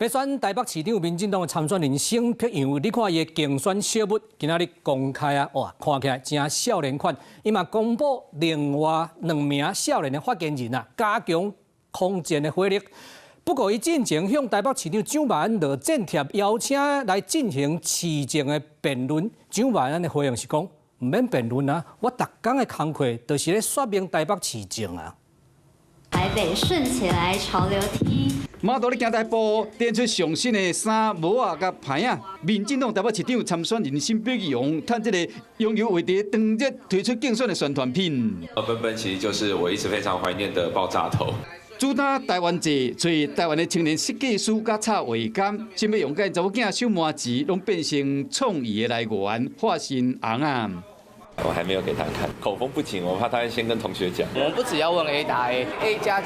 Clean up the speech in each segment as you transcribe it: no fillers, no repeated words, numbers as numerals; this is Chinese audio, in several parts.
要選台北市長，民進黨的參選人沈碧陽，你看伊的競選小物，今仔日公開啊，哇，看起來真少年款。伊嘛公布另外2名少年的發言人啊，加強空戰的火力。不過，伊進前向台北市長蔣萬安落戰帖，邀請來進行市政的辯論。蔣萬安的回應是講，唔免辯論啊，我逐工的工課就是咧說明台北市政啊。台北順起來潮流梯。馬道咧行台步，展出上新的衫、帽啊、甲牌啊。民進黨台北市長參選人沈碧陽，趁這個擁有為地當日推出競選的宣傳品。本本其實就是我一直非常懷念的爆炸頭。主打台灣節，所以台灣的青年設計師甲插畫家，沈碧陽甲查某囝小麻糍，攏變成創意的來源，化身紅啊！我還沒有給他看，口風不緊，我怕他先跟同學講。我們不只要問 A 答 A，A 加，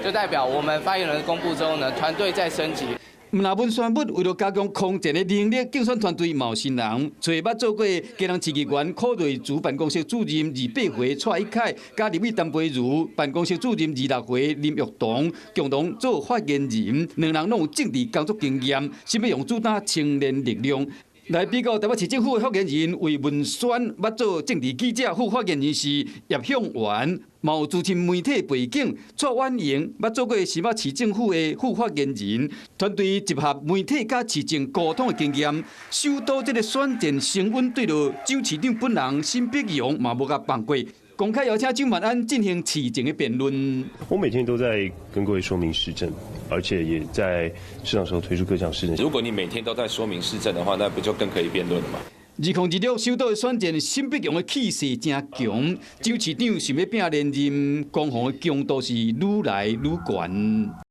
就代表我們發言人公布之後呢，團隊再升級。那文宣物為了加強空戰的能力，競選團隊冒新人，找捌做過基隆市議員柯瑞珠辦公室主任28回蔡一凱，加立委陳培如辦公室主任26回林玉彤，共同做發言人，兩人攏有政治工作經驗，沈碧陽主打青年力量。來比較台北市政府的發言人為文宣，捌做政治記者副發言人是葉向元，嘛有資深媒體背景。蔡婉瑩捌做過新北市政府的副發言人，團隊集合媒體甲市政溝通的經驗。首都這個選戰升溫對了，蔣市長本人沈碧陽嘛無甲放過。公開邀請蔣萬安進行市政的辯論。我每天都在跟各位說明市政，而且也在市場時候推出各項市政。如果你每天都在說明市政的話，那不就更可以辯論了嗎？2026首都的選戰，沈碧陽的氣勢真強，蔣市長想要拼連任，攻防的強度是愈來愈懸。